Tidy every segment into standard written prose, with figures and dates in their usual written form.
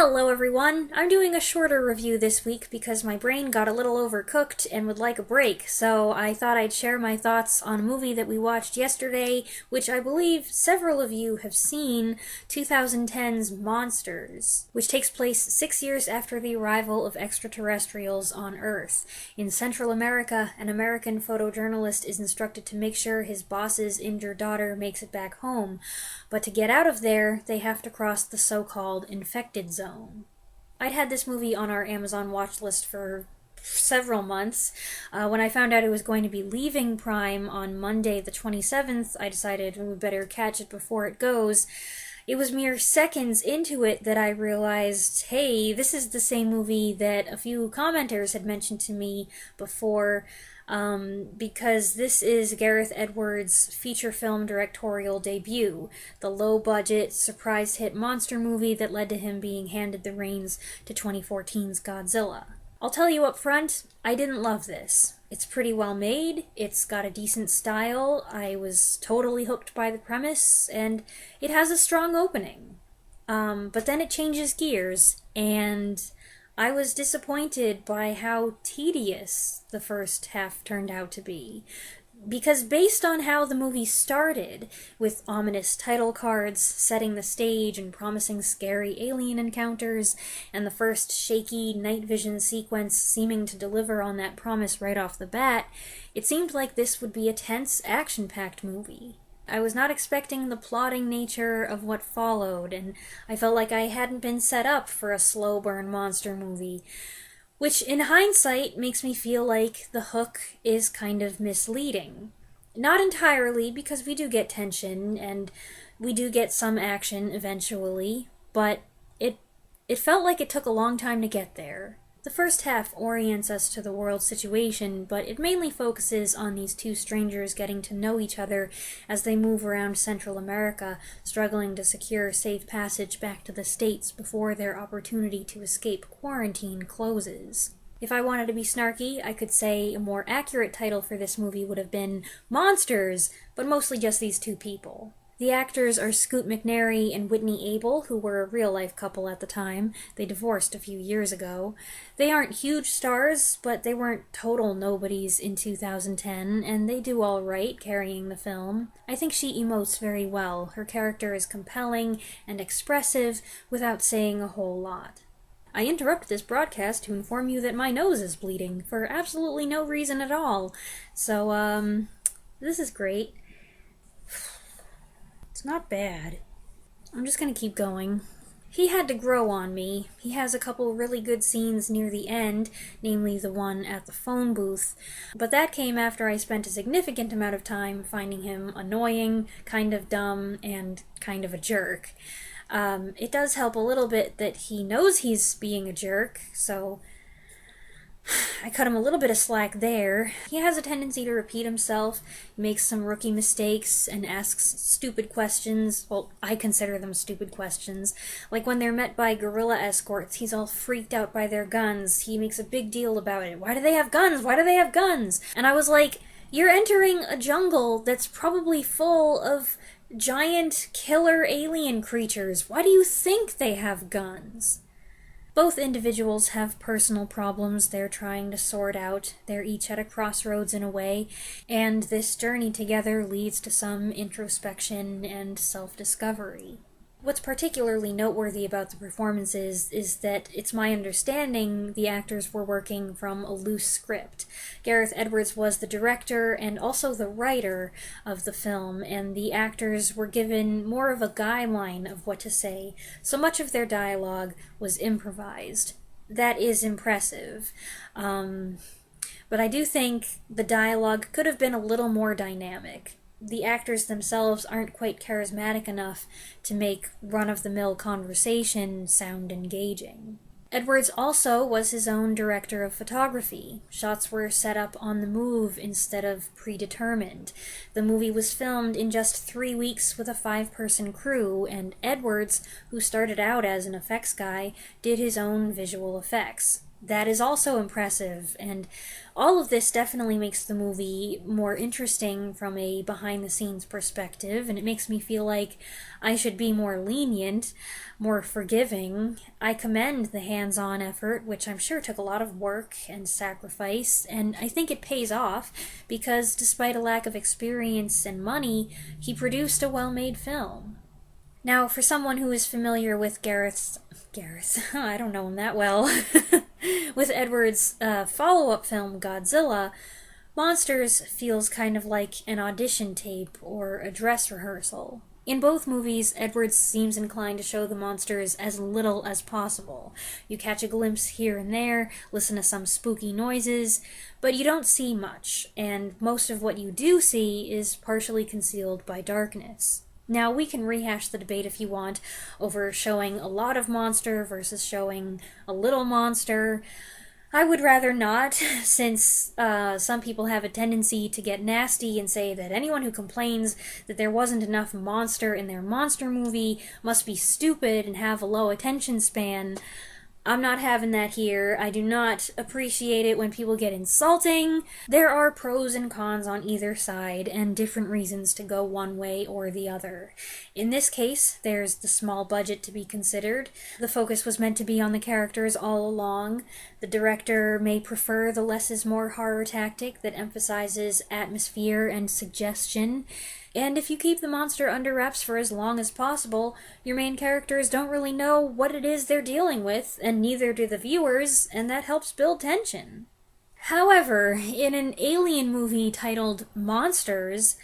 Hello everyone! I'm doing a shorter review this week because my brain got a little overcooked and would like a break, so I thought I'd share my thoughts on a movie that we watched yesterday, which I believe several of you have seen, 2010's Monsters, which takes place 6 years after the arrival of extraterrestrials on Earth. In Central America, an American photojournalist is instructed to make sure his boss's injured daughter makes it back home, but to get out of there, they have to cross the so-called infected zone. I'd had this movie on our Amazon watch list for several months. When I found out it was going to be leaving Prime on Monday the 27th, I decided we better catch it before it goes. It was mere seconds into it that I realized, hey, this is the same movie that a few commenters had mentioned to me before, because this is Gareth Edwards' feature film directorial debut, the low-budget, surprise hit monster movie that led to him being handed the reins to 2014's Godzilla. I'll tell you up front, I didn't love this. It's pretty well made, it's got a decent style, I was totally hooked by the premise, and it has a strong opening. But then it changes gears, and I was disappointed by how tedious the first half turned out to be. Because based on how the movie started, with ominous title cards setting the stage and promising scary alien encounters, and the first shaky night vision sequence seeming to deliver on that promise right off the bat, it seemed like this would be a tense, action-packed movie. I was not expecting the plodding nature of what followed, and I felt like I hadn't been set up for a slow-burn monster movie, which in hindsight makes me feel like the hook is kind of misleading. Not entirely, because we do get tension, and we do get some action eventually, but it felt like it took a long time to get there. The first half orients us to the world situation, but it mainly focuses on these two strangers getting to know each other as they move around Central America, struggling to secure safe passage back to the States before their opportunity to escape quarantine closes. If I wanted to be snarky, I could say a more accurate title for this movie would have been Monsters, but mostly just these two people. The actors are Scoot McNairy and Whitney Able, who were a real-life couple at the time. They divorced a few years ago. They aren't huge stars, but they weren't total nobodies in 2010, and they do all right carrying the film. I think she emotes very well. Her character is compelling and expressive without saying a whole lot. I interrupt this broadcast to inform you that my nose is bleeding for absolutely no reason at all. So, this is great. It's not bad. I'm just gonna keep going. He had to grow on me. He has a couple really good scenes near the end, namely the one at the phone booth, but that came after I spent a significant amount of time finding him annoying, kind of dumb, and kind of a jerk. It does help a little bit that he knows he's being a jerk, so I cut him a little bit of slack there. He has a tendency to repeat himself, makes some rookie mistakes, and asks stupid questions. Well, I consider them stupid questions. Like when they're met by guerrilla escorts, he's all freaked out by their guns. He makes a big deal about it. Why do they have guns? Why do they have guns? And I was like, you're entering a jungle that's probably full of giant killer alien creatures. Why do you think they have guns? Both individuals have personal problems they're trying to sort out. They're each at a crossroads in a way, and this journey together leads to some introspection and self-discovery. What's particularly noteworthy about the performances is that it's my understanding the actors were working from a loose script. Gareth Edwards was the director and also the writer of the film, and the actors were given more of a guideline of what to say, so much of their dialogue was improvised. That is impressive. But I do think the dialogue could have been a little more dynamic. The actors themselves aren't quite charismatic enough to make run-of-the-mill conversation sound engaging. Edwards also was his own director of photography. Shots were set up on the move instead of predetermined. The movie was filmed in just 3 weeks with a 5-person crew, and Edwards, who started out as an effects guy, did his own visual effects. that is also impressive, and all of this definitely makes the movie more interesting from a behind the scenes perspective, and it makes me feel like I should be more lenient, more forgiving. I commend the hands on effort, which I'm sure took a lot of work and sacrifice, and I think it pays off because despite a lack of experience and money, he produced a well made film. Now, for someone who is familiar with Gareth, I don't know him that well, with Edwards' follow-up film, Godzilla, Monsters feels kind of like an audition tape or a dress rehearsal. In both movies, Edwards seems inclined to show the monsters as little as possible. You catch a glimpse here and there, listen to some spooky noises, but you don't see much, and most of what you do see is partially concealed by darkness. Now, we can rehash the debate if you want over showing a lot of monster versus showing a little monster. I would rather not, since some people have a tendency to get nasty and say that anyone who complains that there wasn't enough monster in their monster movie must be stupid and have a low attention span. I'm not having that here. I do not appreciate it when people get insulting. There are pros and cons on either side, and different reasons to go one way or the other. In this case, there's the small budget to be considered. The focus was meant to be on the characters all along. The director may prefer the less is more horror tactic that emphasizes atmosphere and suggestion. And if you keep the monster under wraps for as long as possible, your main characters don't really know what it is they're dealing with, and neither do the viewers, and that helps build tension. However, in an alien movie titled Monsters,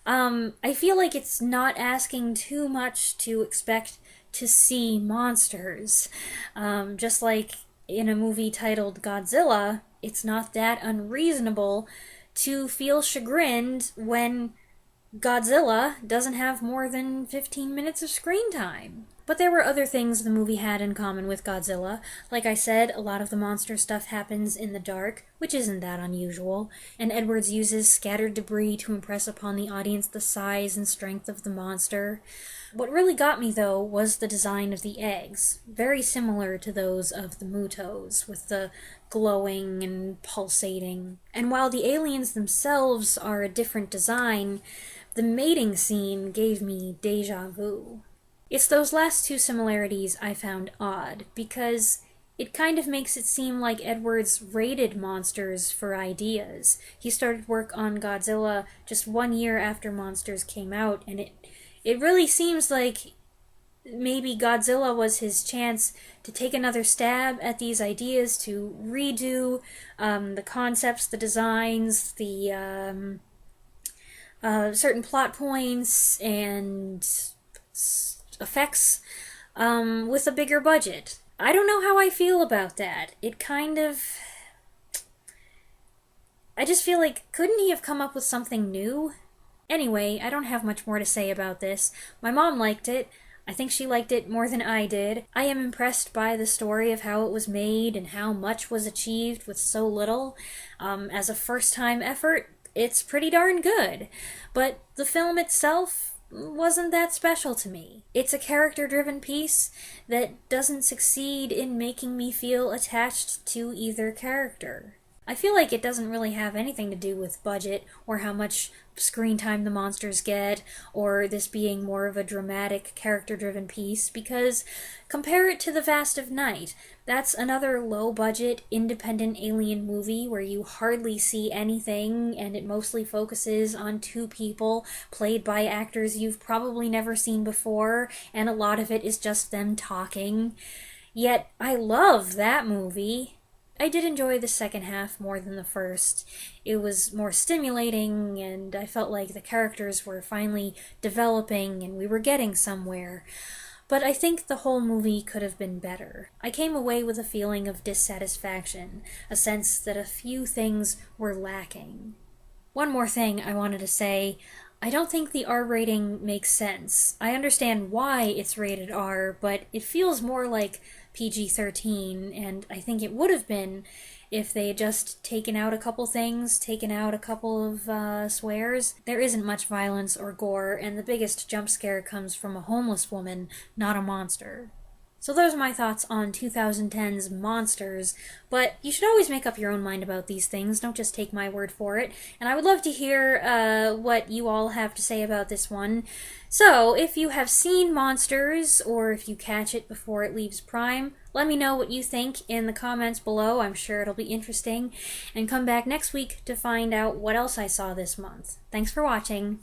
I feel like it's not asking too much to expect to see monsters. Just like in a movie titled Godzilla, it's not that unreasonable to feel chagrined when Godzilla doesn't have more than 15 minutes of screen time. But there were other things the movie had in common with Godzilla. Like I said, a lot of the monster stuff happens in the dark, which isn't that unusual, and Edwards uses scattered debris to impress upon the audience the size and strength of the monster. What really got me, though, was the design of the eggs, very similar to those of the Mutos, with the glowing and pulsating. And while the aliens themselves are a different design, the mating scene gave me déjà vu. It's those last two similarities I found odd, because it kind of makes it seem like Edwards raided Monsters for ideas. He started work on Godzilla just 1 year after Monsters came out, and it really seems like maybe Godzilla was his chance to take another stab at these ideas, to redo the concepts, the designs, the certain plot points and effects with a bigger budget. I don't know how I feel about that. I just feel like, couldn't he have come up with something new? Anyway, I don't have much more to say about this. My mom liked it. I think she liked it more than I did. I am impressed by the story of how it was made and how much was achieved with so little. As a first-time effort, it's pretty darn good. But the film itself wasn't that special to me. It's a character-driven piece that doesn't succeed in making me feel attached to either character. I feel like it doesn't really have anything to do with budget, or how much screen time the monsters get, or this being more of a dramatic, character-driven piece, because compare it to The Vast of Night. That's another low-budget, independent alien movie where you hardly see anything, and it mostly focuses on two people, played by actors you've probably never seen before, and a lot of it is just them talking. Yet, I love that movie. I did enjoy the second half more than the first. It was more stimulating, and I felt like the characters were finally developing and we were getting somewhere. But I think the whole movie could have been better. I came away with a feeling of dissatisfaction, a sense that a few things were lacking. One more thing I wanted to say. I don't think the R rating makes sense. I understand why it's rated R, but it feels more like PG-13, and I think it would have been if they had just taken out a couple things, taken out a couple of swears. There isn't much violence or gore, and the biggest jump scare comes from a homeless woman, not a monster. So those are my thoughts on 2010's Monsters, but you should always make up your own mind about these things, don't just take my word for it, and I would love to hear what you all have to say about this one. So, if you have seen Monsters, or if you catch it before it leaves Prime, let me know what you think in the comments below. I'm sure it'll be interesting, and come back next week to find out what else I saw this month. Thanks for watching.